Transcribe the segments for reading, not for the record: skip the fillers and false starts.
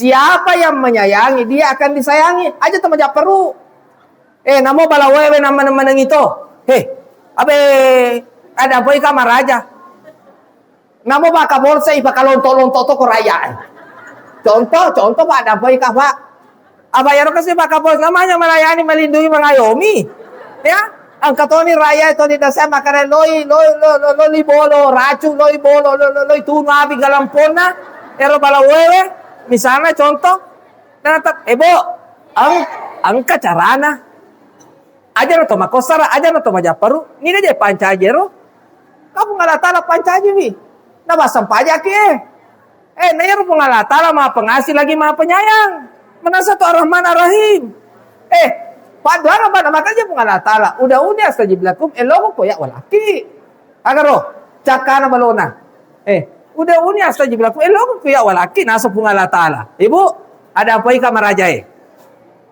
Siapa yang menyayangi, dia akan disayangi. Aja teman perlu. Namo bala wewe nama itu. Abe ada boy kamar aja. Namo baka bolsa ipa kalonto to koraya. Contoh Pak ada boy ka Pak. Abayaro kasi baka bos namanya melayani melindungi mengayomi. Ya, ang katoni raya itu di dasa makare loi bolo racu loi bolo loi tunu abi galampona. Ero bala wewe. Misalnya contoh, Bo, ang kacarana, aja no to makosara, aja no to majaparu, ni dia pancajero, kamu ngalatala pancaji wi, na basam pajak nayaro pengalatala maha pengasih lagi maha penyayang, menasa tu ar-Rahman ar-Rahim, padahal apa makanya pengalatala, udah astajib lakum, elogo ko ya walaki, agaro, cakana balona, udah astajib lakum, elogo ko ya walaki, nasa pengalatala, ibu, ada apa ika marajai?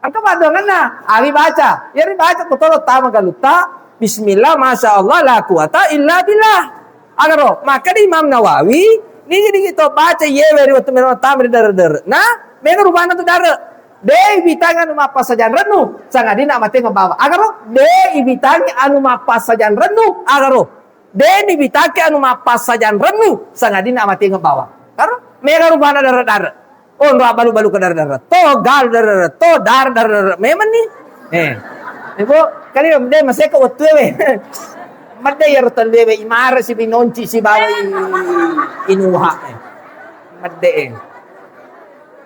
Angka padangan na, ari baca, yari baca kutolo tama galuta, Bismillah, masya Allah, la quwata illa billah, agaro, maka di Imam Nawawi, ni jadi kita baca yewe waktu menurut tamri dar, nah, mereka rubahna tu dar. De ibitangan anu mapas sajan renu sangadina mate ngebawa agaro de ibitangi anu mapas sajan renu agaro de ibitake anu mapas sajan renu sangadina mate ngebawa karo mega rubana dar oh ndo balu ke dar to gal dar memang nih ibu kali de masih ke utwe madde yar tandewe imara si binonci si bawa inuha madde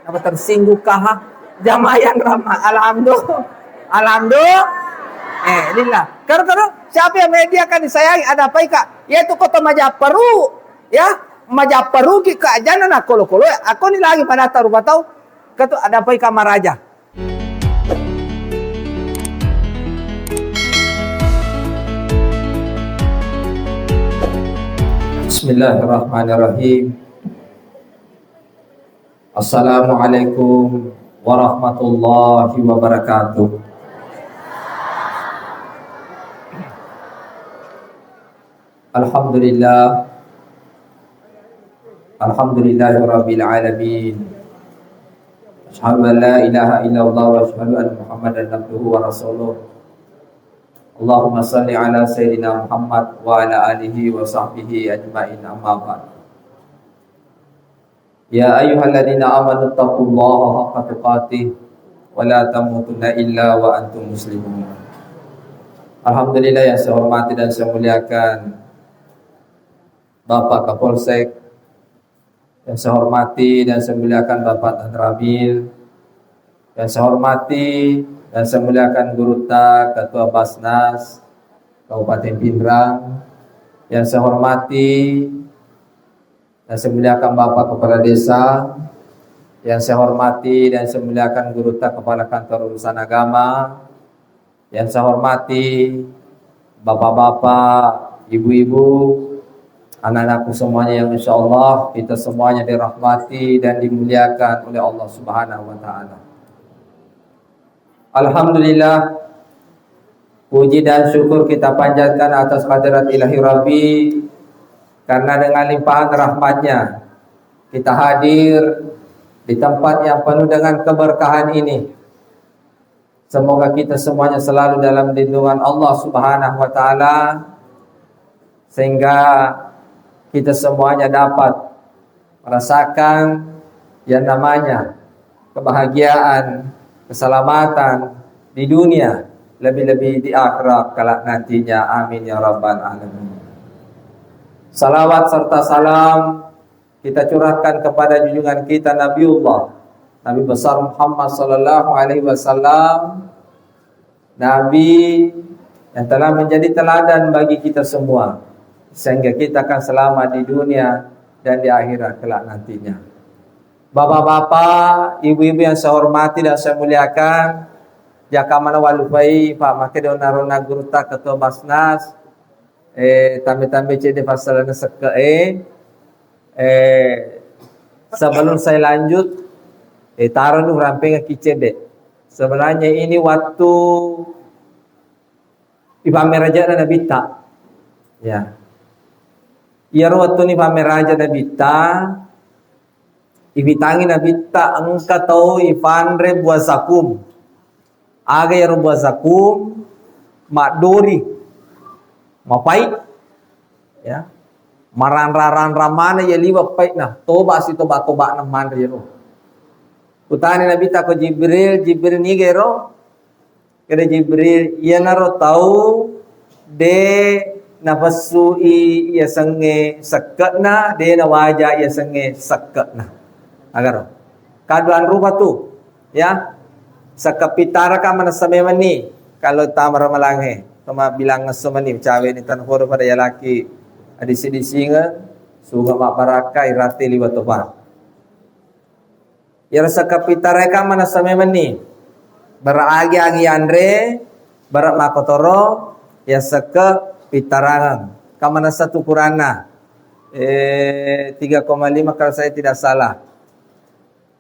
apa tersinggung kah jamayan ramah, alhamdulillah, inilah. Karena siapa yang media akan disayangi ada apa ika? Yaitu kota Majaparu, ya Majaparu kita aja nak kolo. Aku ni lagi pada taruh batau, kata ada apa ika Maraja. Bismillahirrahmanirrahim. Assalamualaikum warahmatullahi wabarakatuh. Alhamdulillahirabbil alamin. Asyhadu an la ilaha illallah wa asyhadu anna Muhammadan abduhu wa rasuluh. Allahumma shalli ala sayyidina Muhammad wa ala alihi wa sahbihi ajma'in, amma ba'd. Ya ayyuhalladzina amanu taqullaha haqqa tuqatih wa la tamutunna illa wa antum muslimun. Alhamdulillah yang saya hormati dan saya muliakan Bapak Kapolsek, yang saya hormati dan saya muliakan Bapak Tanrabil, yang saya hormati dan saya muliakan Guruta Ketua Basnas Kabupaten Pindrang, yang saya hormati dan saya muliakan Bapak Kepala Desa, yang saya hormati dan saya muliakan Guruta Kepala Kantor Urusan Agama, yang saya hormati bapak-bapak, ibu-ibu, anak-anakku semuanya yang insya Allah kita semuanya dirahmati dan dimuliakan oleh Allah Subhanahu Wa Taala. Alhamdulillah, puji dan syukur kita panjatkan atas hadirat Ilahi Rabbi. Karena dengan limpahan rahmatnya kita hadir di tempat yang penuh dengan keberkahan ini. Semoga kita semuanya selalu dalam lindungan Allah Subhanahu Wa Taala, sehingga kita semuanya dapat merasakan yang namanya kebahagiaan, keselamatan di dunia, lebih-lebih di akhirat kelak nantinya. Amin ya rabbal alamin. Salawat serta salam kita curahkan kepada junjungan kita Nabiullah Nabi besar Muhammad sallallahu alaihi wasallam, Nabi yang telah menjadi teladan bagi kita semua, sehingga kita akan selamat di dunia dan di akhirat kelak nantinya. Bapak-bapak, ibu-ibu yang saya hormati dan saya muliakan, jaka mana walufai Pak Makedona Rona Guruta Ketua Basnas, tambe-tambe cede pasalan seke sebelum saya lanjut taruh nu ramping kicede. Sebenarnya ini waktu ipameraja na nabita. Ya. Iya waktu ni pameraja nabita ibitangi na bitta angka tau ifanre buasakum. Aga yaro buasakum madori mapai ya maran ramana ya liwa pai na toba si toba na mandre yaro. Utani na bitta ko Jibril ni gero kede Jibril ya naro tau de nafasui ya sange sakatna de na waja ya sange sakatna agar kaduan rupa tu ya sakapitara ka mana sameman ni kalau tamara malanghe tama bilang ngasomani cawe ni tan horo pada ya laki adisi disinga suga ma baraka irate liwat toba ya sakapitara ka mana sameman ni beragi-agi andre barak makotoro ya saka pitarangan kamana satu kurana 3,5 kalau saya tidak salah.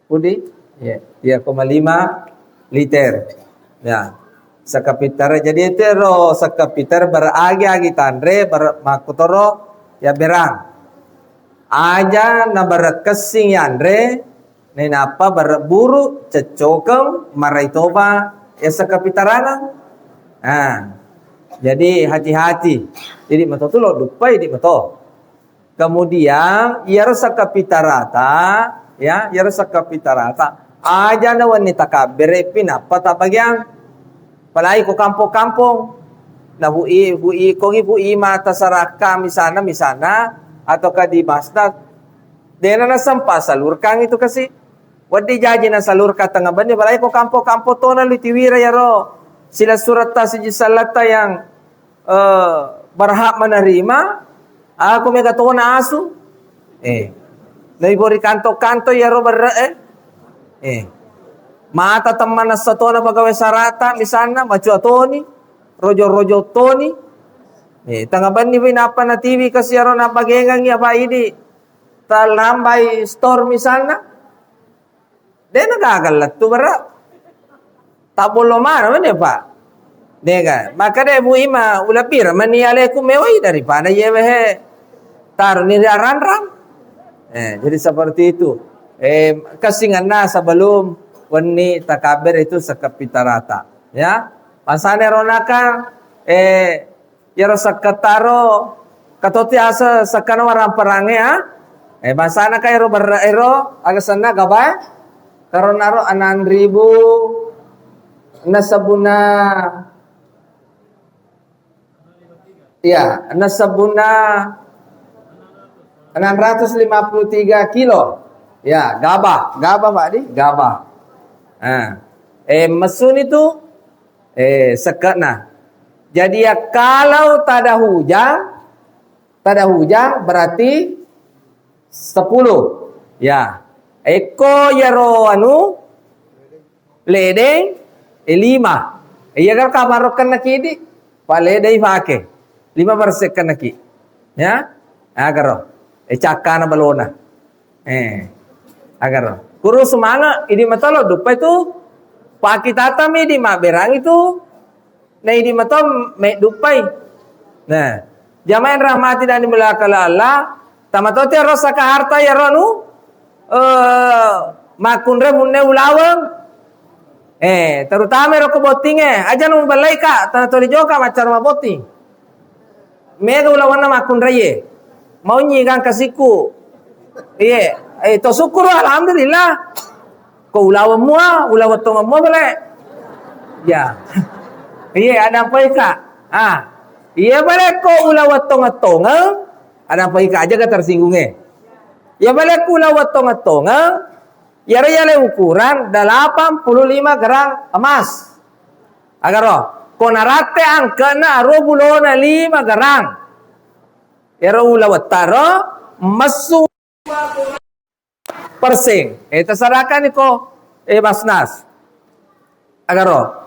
Pudi? Ya, 3,5 liter. Ya. Sakapitara jadi itu ro sakapitara beragi-agi tandre makotoro ya berang. Aja na barat kesing yandre nenapa barat buru cecokem maraitoba ya sakapitarangan. Nah, jadi hati-hati. Jadi mato tu lo dupai di mato. Kemudian ia rasa kapitarata, ya, ia rasa kapitarata. Aja na wanita kabere pinapa tapagyang. Palai ko kampung-kampung. Na bui mata saraka misana atau ka di basta. Dena na sampa salur kang itu kasi. Wadi jaji na salur ka tengah bani palai ko kampung-kampung to na litiwira yaro. Sila surat salata yang berhak menerima aku mega to na asu naibori kanto ya robar mata teman sa to na pagawe sarata misalnya macu atoni rojo toni tangaban ni pinapa na TV kasi yaro na pagengang ya pa ini talambay store misalnya de nagagalat to bara tabolo man ya Pak. Dega, maka de bu ima ulapir maniale ku mewai daripada yewe taruh ni ranram. Jadi seperti itu. Kasingan na sebelum wani takaber itu sakapitarata. Ya. Pasane ronaka yaro sakataro katoti asa sakana warang perange ha. Basana kay ro ero agasana gabay karonaro 6,000 nasabuna ya, nasabuna 653 kilo. Ya, gabah Pak di, gabah. Mesun itu sekena. Jadi ya kalau tak ada hujan berarti 10. Ya. Eko yaro ledeng 5. Iya kan kamarokan nakidi paledai fake 5% naki. Ya? Agaro. Cakana balona. Agaro. Kuru semanga ini matalo dupa itu pakitata me di maberang itu na ini matom me dupai. Nah, jamaah rahmati dan dimulakan Allah, tamatote rosa ka harta ya ronu makunre munne ulawang. Terutama roko boting aja nu balai ka tanatoli joka macar maboting. Mega ulawan na makun raye. Mau nyigang kasiku. To syukur alhamdulillah. Ko ulawan mua, ulawan tong mua bale. Ya. Ada apa ika? Bale ko ulawan tong ada apa ika aja ka tersinggungnya. Bale ko ulawan tong yare ukuran 85 gram emas. Agaro konarate angka na 25 gram. Yaro ulawat taro masu persing. Tasarakan iko basnas. Agaro.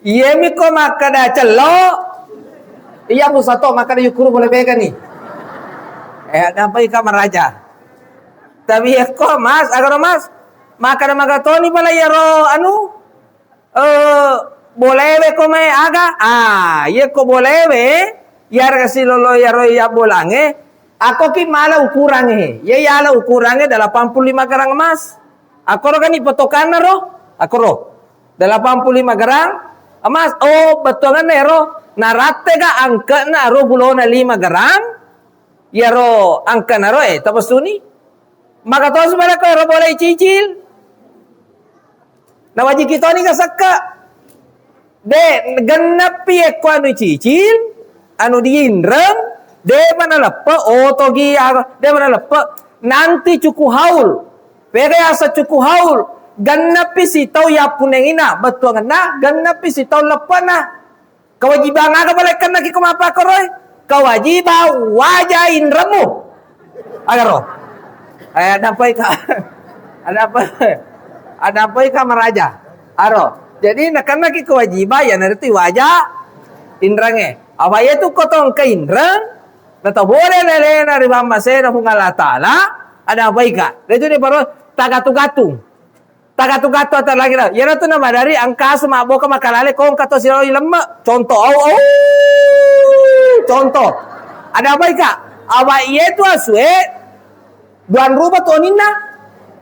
Yemi ko makada celo. Iya mo sato makada yukuru boleh pegan ni. Apa ika maraja. Tapi ko mas agaro mas makada magatoni pala yaro boleh ko may aga. Ye ko boleh yar kasi lolo yaro ya bolange Ako ki mala ukurannya. Ya yala ukurannya 85 gram emas. Ako ro kan ipotokan na ro. Ako ro. 85 gram emas. Oh, betul kan ro. Narate ka angka na ro bulo na 5 gram. Ya ro angka na ro tapos suni. Maka to subara ko ro boleh cicil. Na wajib kita ni kasaka. De ganap piye ko anu cicil, anu diinrem. De mana lepa otogi de mana lepa nanti cukup haul pega asa cukup haul gannapi si tau ya punengina betul ngena gannapi si tau lepa na kewajiban aga balik kena ki kumapa koroy kewajiban wajahin remu agaro ada apa ika ada apa ika maraja aro jadi nakana ki kewajiban ya nanti wajah indrange awaya tu kotong ke indrang Nata boleh lelena riba masena hungala ta'ala ada apa ika? Itu dia baru tagatu-gatu atau lagi lah. Yana tu nama dari angka semua boka makalale kong kata siro lemak. Contoh, contoh. Ada apa ika? Awa iya tu asue duan rupa tu onina.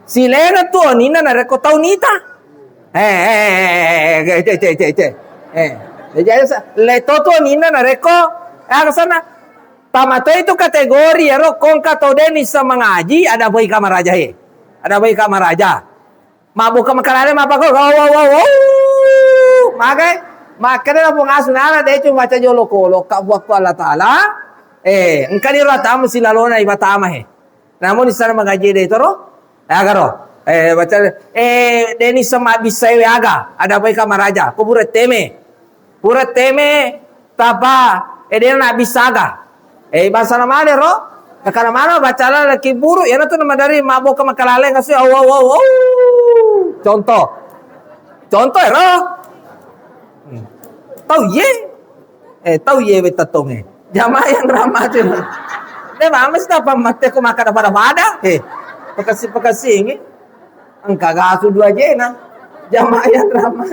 Silena tu onina na reko tau nita. Jadi leto tu onina na reko kesana. Tamato itu kategori ya ro kongka to denis sama ngaji ada boy kamaraja he. Ada boy kamaraja. Mabuk ka makalale mapa ko. Makanya na pungasunana de hecho baca jolo kolo ka buat Allah taala. Engkani rata mesti lalona ibatama he. Namun di sana mengaji de itu ro. Agaro. Baca denis sama bisa aga. Ada boy kamaraja. Ko buret teme. Tapa dia na bisa aga. Bahasa nama ro, karena mana bacalah laki buruk, ya itu nama dari mabuk ke makalale ngasih contoh ya ro, tahu ye betatong jamaah yang ramah tu, deh mama sih apa mate ko makan pada, pekasi ini, engkau gasu dua jena, jamaah yang ramah,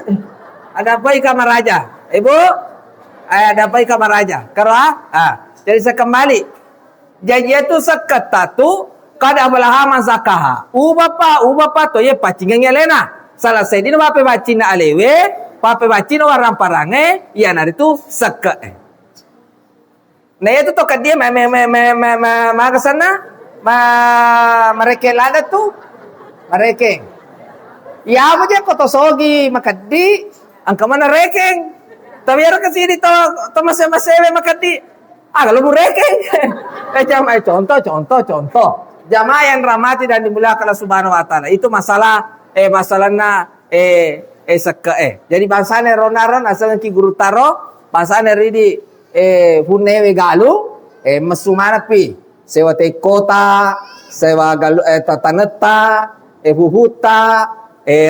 ada apa ikan maraja, ibu, ada apa ikan maraja, kerah, jadi saya kembali. Jadi itu seketatu kada balahaman zakaha. Ubapa to ye pacingan lena. Salah saya dina bape bacina alewe, bape bacina warang parange, ya nari tu seke. Nah itu to kadia ma kesana, mereka lada tu, mereka. Ya apa je koto sogi makadi, angka mana rekeng. Tapi ada kesini to masih makadi. Kalau burekeng, contoh. Jamaah yang rahmati dan dimuliakan Allah Subhanahu Wa Taala itu masalahnya seke. Jadi bahasanya ronaron asal ki guru taro, bahasanya ridi hunewe galu, mesumanat pi, sewa te kota, sewa galu tataneta, huhuta,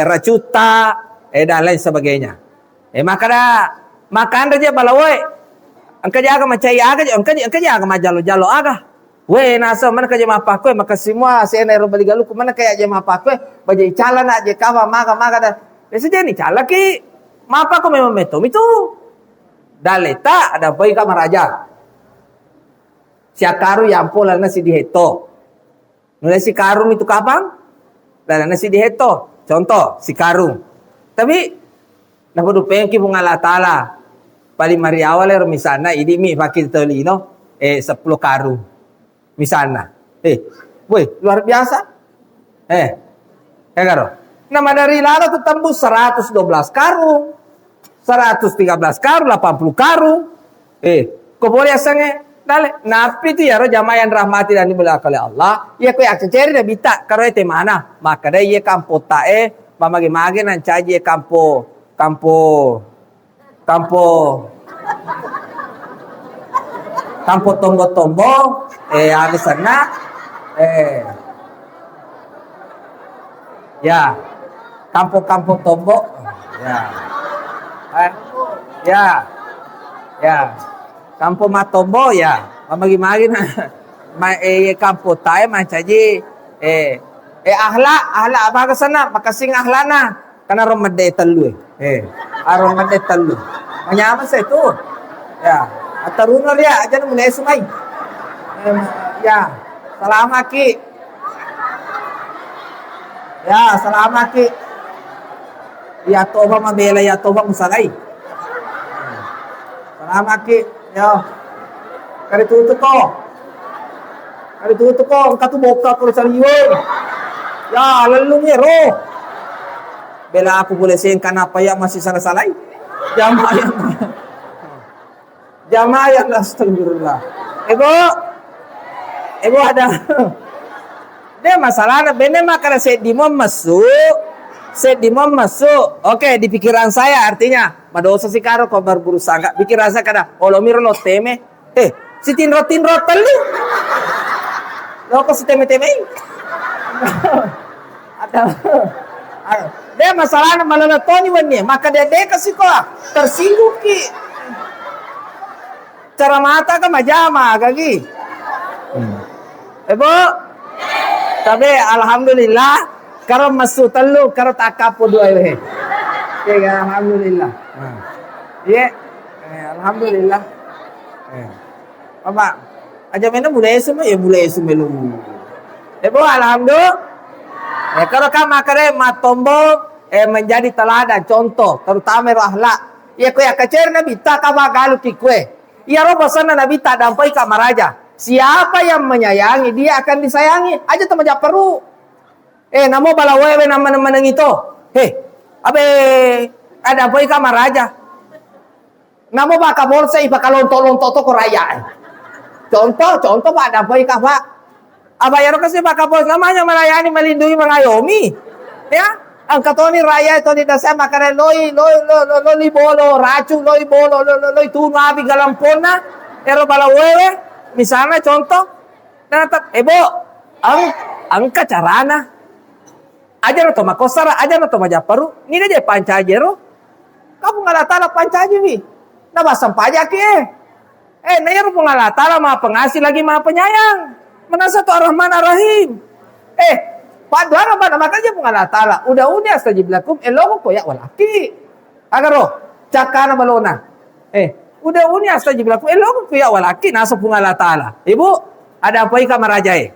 racuta, dan lain sebagainya. Makan aja balawai. Angka jaga macai angka jaga majalo aga. We nasa mana kaje mapakwe maka semua sene ro bali galu mana kaya je mapakwe baje cala na je kawa maga da. Seje ni cala ki mapa ko memang metom itu. Daleta ada boy ka maraja. Siakaru yang pola na si diheto. Nula si karung itu kapang? Dala na si diheto. Contoh si karung. Tapi nakudu pengki bunga taala. Paling mari awal misalnya ini mi pakai tolino 10 karung misalnya woi luar biasa karo nama dari lala tuh tembus 112 karung 113 karung 80 karung kau boleh asalnya dale napi itu ya roh jamaah yang rahmati dan dimuliakan oleh Allah ya kau yang cari dah bita karo itu mana maka dah ye kampo tae mamagi-magi nan caji kampo tombo ada sana ya kampung tombo ya kampung matombo ya mamagi-magi na kampo tayo mancaji ahla apa kesana makasing ahlana karena romade telu romade telu manyama sa itu ya atarunor ya aja mulai sungai Ya, salamat Ki. Ya, salamat Ki. Ya toba mabela ya toba musalay. Salamat Ki. Yo. Kari tutup ko. Kari tutup ko. Ang katuboka ko sa liyon. Ya, lalong ero. Bela aku boleh sayang kanapa ya masih salah-salay. Jamayan. Jamayan astagfirullah. Ibu ada. Dia masalahnya bener mah karena set di mom masuk. Oke, di pikiran saya artinya madosa si karo kau baru berusaha enggak pikiran saya kada olomir lo teme. Si tinro telu. Lo kok si teme. Ada. Dia masalahnya malah Tony wanya, maka dia kasih kok tersinggung Ki. Cara mata kan majama kaki. Ibu, tapi alhamdulillah karo masuk telu karo takapo dua we. Ya alhamdulillah. Iya. Alhamdulillah. Apa? Aja mana mulai semua ya mulai semua lu. Ibu alhamdulillah. Kalau kamu makare matombo menjadi teladan contoh terutama akhlak. Ya kau ya kecer nabi tak kamu galu kikwe. Ya roh sana nabi tak dampai kamaraja. Siapa yang menyayangi dia akan disayangi. Aja teman jak perlu. Namo bala wewe nama itu. Abe ada boy kamaraja. Namo baka bolsa iba kalonto toko raya. Contoh pak ada boy pak. Abayaro kasi baka bos namanya melayani melindungi mengayomi. Ya, ang katoni raya ito di dasa makare loy bolo racu loy bolo loy tuno abi galampona. Ero bala wewe misalnya contoh dapat ang kacarana aja no to makosara aja no to majaparu ni aja pancajero kamu ngalatala pancaji wi na basam pajak nayar po ngalatala maha pengasih lagi maha penyayang manasa to ar-Rahman ar-Rahim padahal apa makanya po ngalatala udah astajib lakum elogo ko ya walaki agaro cakana balona udah astajib lakum elogo ko ya walaki nasa po ngalatala ibu ada apa ika marajay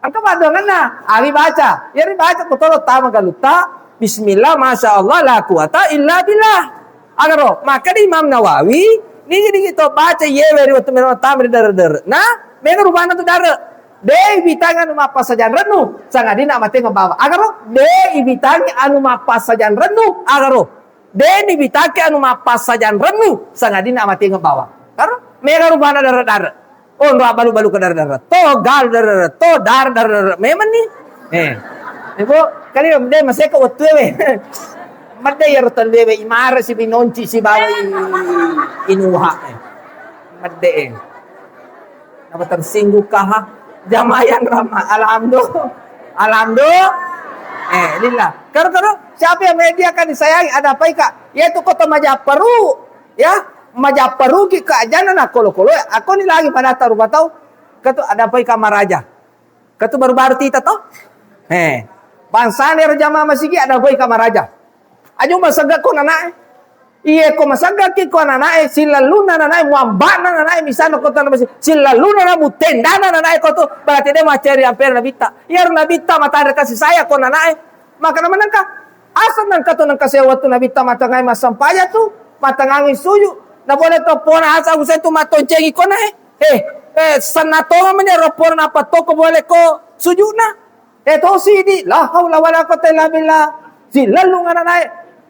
ang kamadongan na, ari baca. Yari baca ko tolo tama galuta. Bismillah, masya Allah, la quwata illa billah. Agaro, maka di Imam Nawawi, ni gitu baca yeweri waktu meron tamri dar. Nah, menga rubana tu dar. De ibitangan mapas sajan renu, sangadina amate ngabawa. Agaro, de ibitangi anu mapas sajan renu. Agaro, de ibitake anu mapas sajan renu, sangadina amate ngabawa. Karo, menga rubana dar. Oh, nggak balu ke dar. To dar. Memang nih. Ibu, kali dia masih ke waktu we. Mada ya rotan dewe imara si binonci si bawa inuha. Mada Apa tersinggung kah? Jamayan ramah. Alhamdulillah. Lillah. Karo siapa yang media akan disayangi ada apa ika? Yaitu kota Majaparu. Ya. Majaparu ki kaajana na kolo aku ni lagi pada taruh batau katu ada apa kamaraja katu baru tita to bangsa ni rajama masigi ada apa kamaraja ajo masaga ko nanae iye ko masaga ki ko nanae silaluna nanae muambana nanae misano ko tan masih silaluna na mutenda nanae ko to berarti dia macari amper nabita yar nabita mata kasih saya ko nanae maka naman ka asal nang katu nang kasewatu nabita mata ngai masampaya tu mata ngangi suyu na boleh to pona asa usai tu matoncengi ko na sanato man ni ropor na pato ko boleh ko sujuna to sidi la haula wala quwata illa billah silalu ngana nae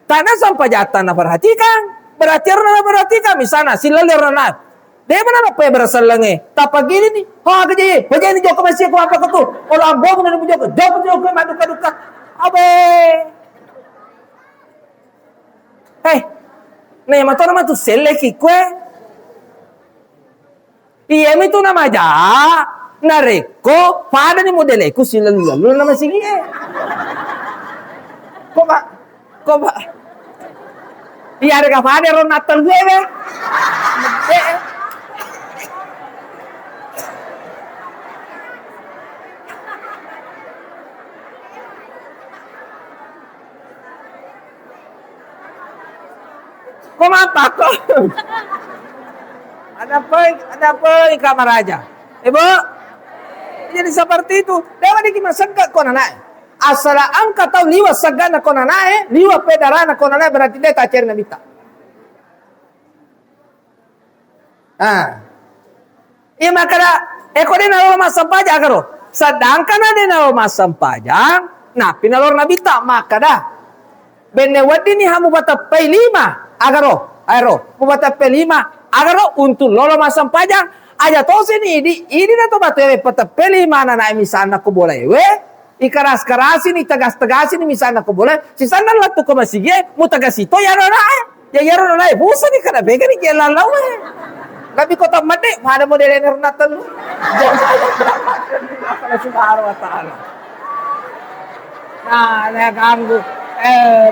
tanah sampajatan na perhatikan berarti misalnya silalu na de mana apa berasalange tapagili ni ha gaji bajani joko masih ko apa ko tu olo ambo ko na joko maduka abe Nih, mato nama tu sele kikwe. Iya itu nama aja. Nareko, pada ni modeleku silalu nama sini. Kok pak? Iya ada pada ron natal gue be. Kok apa kok? Ada apa kamar aja? Ibu, Jadi seperti itu. Dewa di kima segak kona nae. Asala angka tahu liwa sagana kona nae, liwa pedarana kona nae berarti dia tak cari nabita. Iya makanya ekode nalo masampaja agaro. Sedangkan ada nalo masampaja, nah pinalor nabita maka dah. Benne wadi ni hamu bata pay 5 agaro. Aero, mu bata pay 5 agaro untuk lolo masampaja. Aja tose ni ini na to bata pata pay 5 na na misalnya ko boleh we. Ikaras-karasin, itagas-tagasin, misalnya ko boleh. Si sana lah tu ko masige, mu tagasito yaro na. Ya yaro na. Busa ni kana bega ni kaya lalawe. Tapi kota mati, mana model yang natal lu? Jangan subhanahu wa ta'ala. Nah,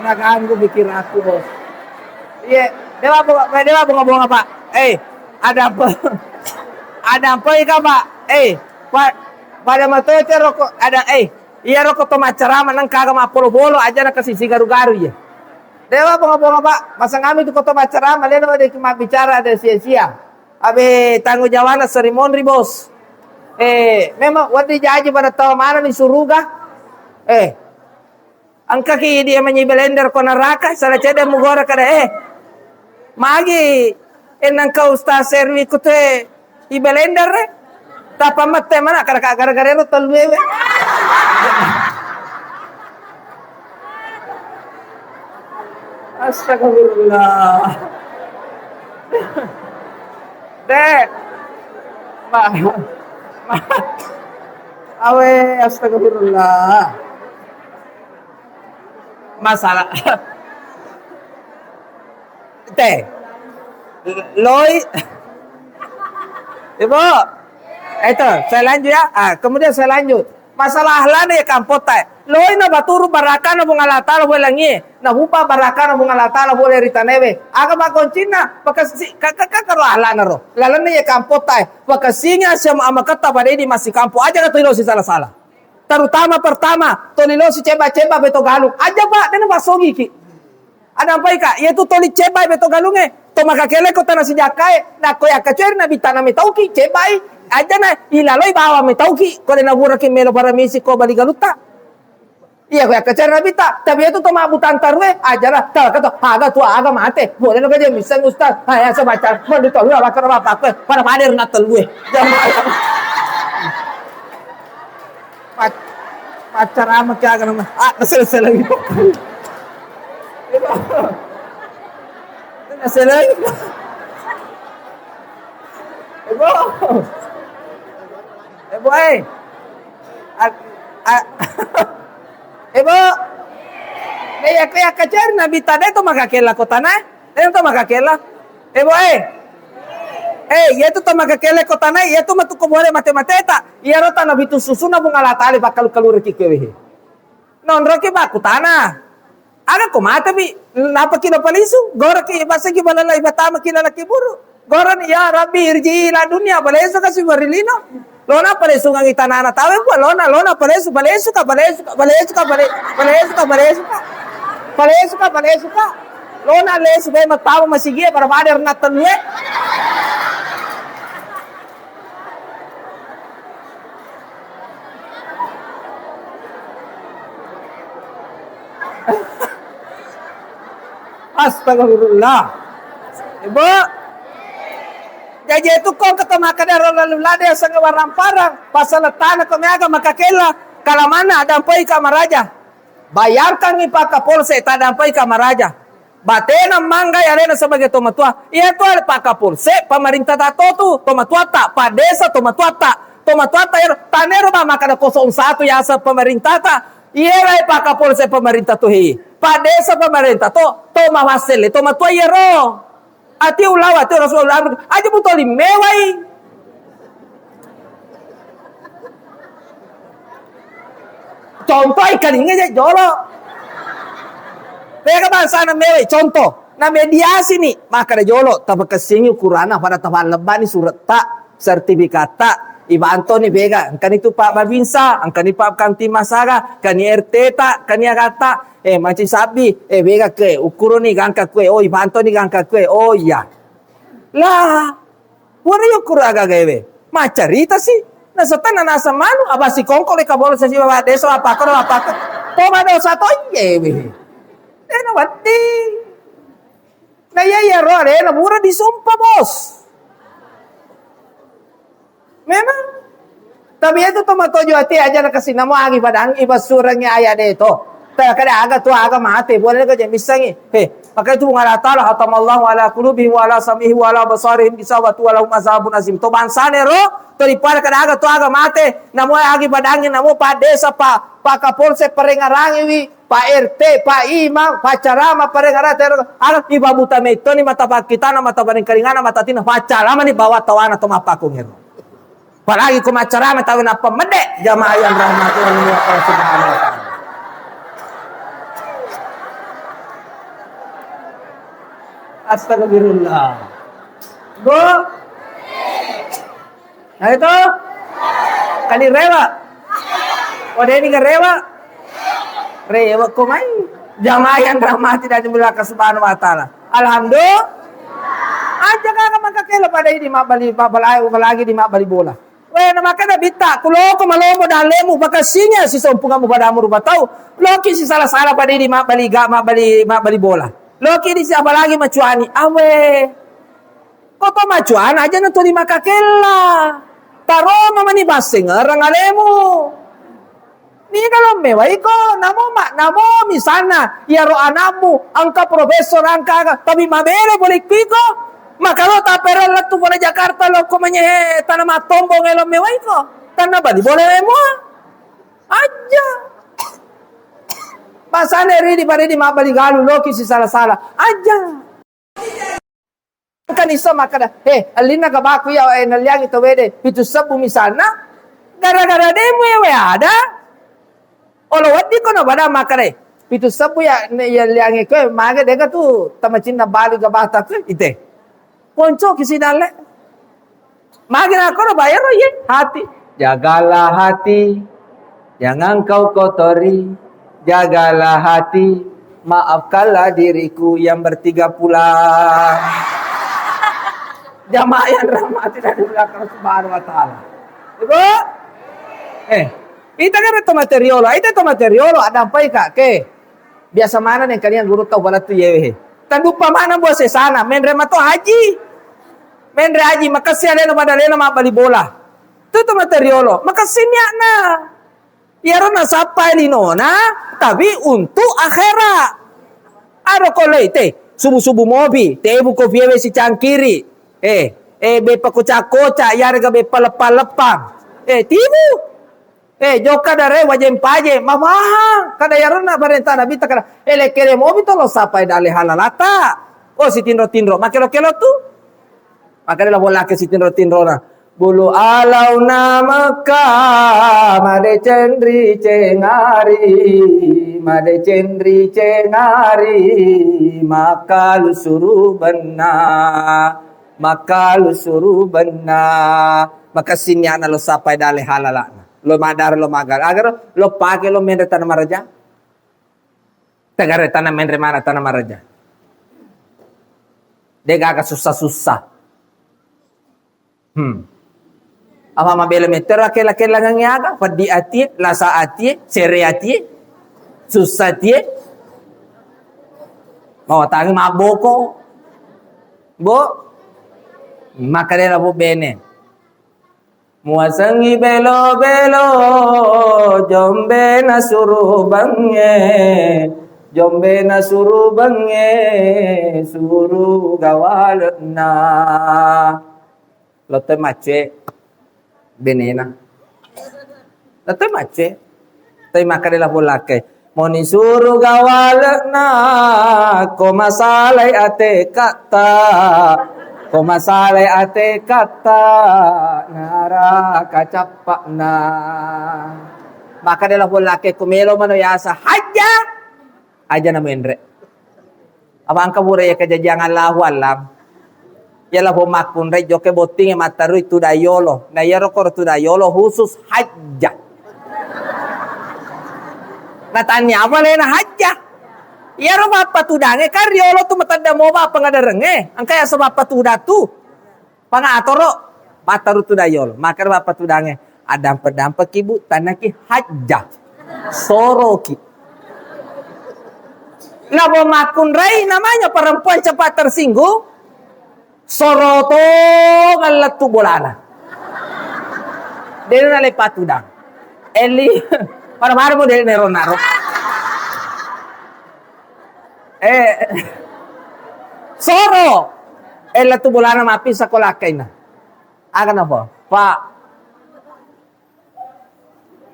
naganggu pikir aku, bos. Iya, dewa bunga Pak. Ada apa? Ada apa ika Pak? Pada mata itu rokok ada iya rokok tomat cerama nang kagak mapolo-polo aja nak kasih garu-garu ya. Dewa bunga Pak, pasang kami itu tomat cerama dia ada cuma bicara ada sia-sia. Abe tanggung jawabnya seremoni bos. Memang wadi jaji pada tahu mana nih suruga. Angka ki dia menyibelender ko neraka salah cede mugora kada magi enang ka ustaz servi ko te ibelender tapa matte mana gara-gara no talwewe. Astagfirullah. Awe astagfirullah. Masalah. Loi. Ibu. Itu, saya lanjut ya. Kemudian saya lanjut. Masalah ahlana ya kampota. Loi na baturu barakana bunga latala boleh langi. Na hupa barakana bunga latala boleh ritanebe. Aga makoncina pakasi kakaro ahlana ro. Lalana ya kampota. Pakasinya sama amakata pada ini masih kampo aja kata ilosi salah-salah. Terutama pertama, tolilosi ceba-ceba beto galung. Aja Pak, dan basogi ki. Ada apa ika? Yaitu toli ceba beto galunge. To makakele ko tanah sijakai. Na koya kacer na bitana metauki cebai. Aja na ilaloi bawa metauki. Ko na buraki melo para misi ko bali galuta. Iya koya kacer na bita. Tapi itu to mabutan tarwe. Aja na tal kato aga tua aga mate. Boleh no kaje misang ustaz. Ya sa baca. Mo dito lu ala kara apa ko. Para pader na talwe. Pacar ama kya ganun naselesel lagi po. Diba? Naselesel lagi po. Ibo Ibo kaya kacar na bitade to makakela ko tanay. Ayun to makakela. Ibo yetu to makakele ko tanay, yetu matukobore matemateta. Iyaro ta na bitu susuna bunga latali bakal kaluriki kewehe. Non roki ba kutana. Aga ko mata bi napa kina palisu, gora ki basa ki balala ibatama kina laki buru. Gora ni ya Rabbi irji ila dunia balesu kasi barilino. Lona palesu ngang itanana tawe po lona palesu ka. Lona lesu be matawa masige para bader na tanwe. Astagfirullah. Ibu. Jadi itu kau ketemu kadar lalu lade sang warang parang pasal tanah kau meaga makakela kalau mana ada pai kamaraja. Bayarkan ni Pak Kapolsek tadampai kamaraja. Batena mangga arena sebagai tomatua. Iya tu ada Pak Kapolsek pemerintah tato tu tomatua tak padesa tomatua ya tanero ba makada 01 ya asa pemerintah ta. Iya lai Pak Kapolsek pemerintah tu hi. Padesa pemerintah to mawasele tomatua yero. Ati ulawa ati Rasulullah aja butoli mewai. Contoh ikan ini aja jolo. Mereka bahasa na mewai contoh. Na mediasi nih maka ada jolo tapi kesini ukurana pada tahan leban surat tak sertifikat tak. Iba Antoni bega, kan itu Pak Babinsa, kan itu Pak Kanti Masaga, kan RT tak, kan kata, macam sabi, bega ke, ukuroni gangka kue, oh Iba Antoni gangka kue, oh iya. Lah, wala yung kuraga gawe. Macarita sih. Nasa tanan nasa manu abasi kongko le kabolo sa siwa deso apa ko toma dosa to yewe na wati na yaya ro are na mura disumpa bos memang tapi itu tomatojo ati aja na kasi namo agi padang ibasurangnya aya deto kada aga tu aga mate boleh ka jeng misangi maka itu ngala taala hatamallahu ala qulubihim wa ala samihim wa ala basarihim gisawatu wa lahum azabun azim to bansane ro to dipara kada aga tu aga mate namo agi padangin namo pa desa pa kapolse parengarangi wi pa RT pa imam pa carama parengarate ara ibabuta me to ni mata pakitana mata paringkaringana mata tina pa carama ni bawa tawana to mapakung hero palagi ko macarama tawin apa mede jamaah yang rahmatullah subhanahu wa ta'ala. Astagfirullah. Go. Nah itu. Kali rewa. Ode ini ke rewa. Rewa kumai. Jamaah yang rahmati dan dimulakan subhanahu wa ta'ala. Alhamdulillah. Aja kagak makakela pada ini lagi di bali bola. Weh na makada bita. Kulo ko malomo dan lemu bakasinya si sompungan mo pada amur batau. Loki si salah-salah pada ini bali bola. Loki di siapa lagi macuani? Awe. Koto macuan aja na to di makakela. Taro mama ni basing orang alemu. Ni kalau mewah iko namo misalnya ya ro anamu angka profesor angka tapi mabere boleh piko. Maka lo tapera latu boleh Jakarta lo ko menye tanah matombo ngelo mewah iko. Tanah bali boleh semua. Aja. Pasane ri pada di mabali galu loki si salah-salah aja. Kan iso makada alina gabaku ya naliang ito wede pitu sabu misalna gara-gara demo we ada olo wadi ko na bada makare pitu sabu ya liang ko maga dega tu tamacin na bali gabata ko ite ponco kisinale magina ko bayar ye hati jagalah hati jangan kau kotori. Jagalah hati, maafkanlah diriku yang bertiga pulang. Jamaah yang rahmati dan dimuliakan subhanahu wa ta'ala. Ibu? Ita kan itu materiolo, ada apa kak? Biasa mana yang kalian guru tahu pada tu yewe. Tandupa mana buat sesana, menre mato haji. Menre haji, makasih ada pada lena ma bali bola. Itu materiolo, makasih na. Yaro na sapa nona, tapi untuk akhirat. Aro kolei te, subuh-subuh mobi, te buko viewe si cangkiri. Be pakoca-koca, yarga be palepang. Timu. Joka dare wajem paje, mamahang. Kada yaro na barenta na bita kada. Le kere mobi to lo sapa dale halalata. Oh si tindro-tindro, makelo-kelo tu. Makanya bola ke si tindro-tindro na. Bulu alau na Mekah, made cendri cengari, maka lu suruh benar, maka sinya na lo sapai dale halala, lo madar lo magar, agar lo pakai lo mendre tanah maraja, tegare tanah mendre mana tanah maraja, dia agak susah-susah. Ama mabela metera kela ngangiaga fadi atie lasa atie sere atie susah tie mau tangi maboko bo makarela bo bene muasangi belo jombe na suruh bange suruh gawalna lotte mace benena. Tapi mace, tapi makanlah bolake. Moni suruh gawalna, ko masalai ate kata, nara kacapakna. Makanlah bolake kumelo manoyasa aja na mendre. Abang kabure ya kejajangan lahu alam. Yalah makun rey joke boting mataru itu dayolo. Na yaro kor tu dayolo khusus hajjah. Natanya apa lena hajjah? Yaro bapa tu dange karyolo tu matanda mo ba pangadarenge. Ang kaya sa bapa tu datu. Pangatoro mataru tu dayolo. Makar bapa tu dange. Ada ibu tanaki hajjah. Soroki. Labo makun rai namanya perempuan cepat tersinggung. Soroto galatu bolana. Dia nale patudang. Eli para marmo dia nero. Soro. Ella tu bolana mapi sa kolakay na. Akan apa? Pak.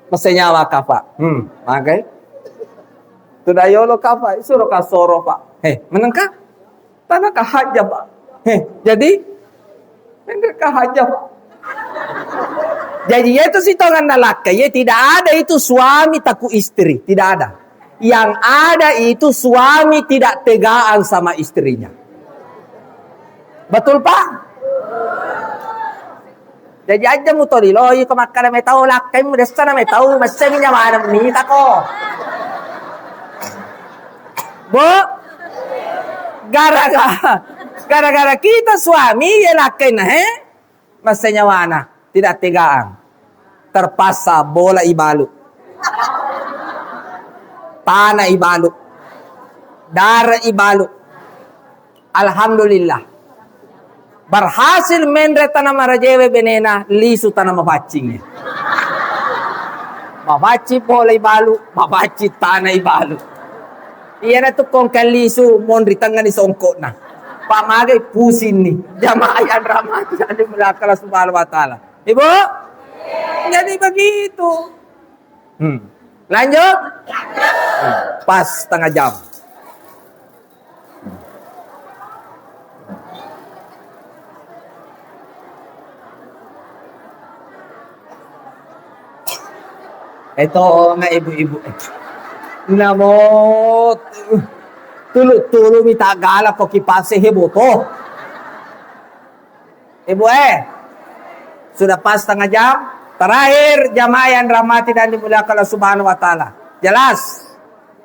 Masenyawa ka pak. Okay. Tudayolo ka pak. Isuro ka soro pak. Menang ka? Tanah ka haja pak. Jadi menang ka haja pak. Jadi itu sitongan nalaka. Ya tidak ada itu suami taku istri. Tidak ada. Yang ada itu suami tidak tegaan sama istrinya. Betul pak? Jadi aja mo to dilo, yung kamakara may tao, lakay mo, desta na may tao, masya niya maanam nita ko. Bo, gara-gara kita suami, ya lakay na, masya niya wana, tidak tegaan. Terpaksa bola ibalo. Tanah ibalo. Darah ibalo. Alhamdulillah. Berhasil menreta na marajewe benena, lisu tanah mabacingnya. Mabaci bola ibalo, mabaci tanah ibalo. Iyan na to kung kalisu, monritangan ni songko na. Pamagay pusin ni. Jamayan ramati, ano mula kala subhanahu wa ta'ala. Ibo? Jadi begitu. Lanjut? Pas setengah jam. Ito nga ibu-ibu. Namot. Tulo-tulo mi tagala ko kipase hebo to. Ibu sudah pas setengah jam. Terakhir jamaah yang rahmati dan dimuliakan Allah Subhanahu wa taala. Jelas.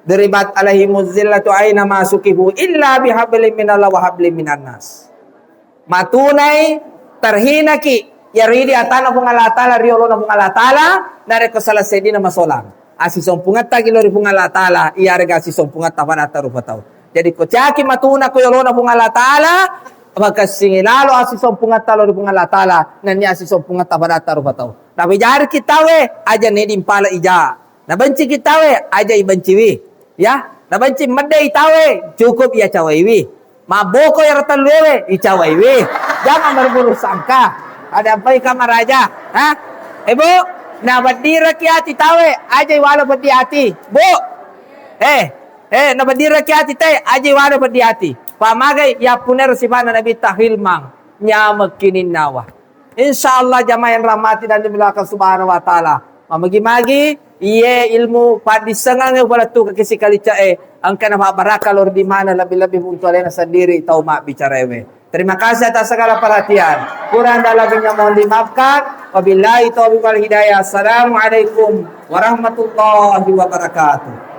Deribat alaihimuz zillatu aina masukibu illa bihablin minallah wa hablin minan nas. Matunay terhina ki yaridi atana pung Allah taala riolo na pung Allah taala nare ko sala sedi na masolang. Asison pungat tagi lori pung Allah taala iarga asison pungat tapanata rupataw. Jadi ko tiaki matuna ko yolo na pung Allah taala maka singilalo asison pungat talo ri pung Allah taala nani asison pungat tapanata rupataw. Tapi jari kita aja nedim pala ija. Nabanci kita aja ibanciwi. Ya, nabanci madde itawe cukup ya cawaiwi. Maboko ya ratalwewe icawaiwi. Jangan berburu sangka. Ada apa kamar raja? Hah? Ibu, nabadira kiati tawe aja wala badiati. Bu. Nabadira kiati tay aja wala badiati. Pamagay ya puner sibana nabi tahilmang nyamag kinin nawa. Insyaallah jamaah yang rahmati dan dimuliakan Subhanahu wa taala. Mamagi-magi iye ilmu padisangan wala tu kasi kalica ang kana baraka lor di mana lebih-lebih puntualena sendiri tau mak bicarewe. Terima kasih atas segala perhatian. Kurang dan lebihnya mohon dimaafkan. Wabillahi taufiq wal hidayah. Assalamualaikum warahmatullahi wabarakatuh.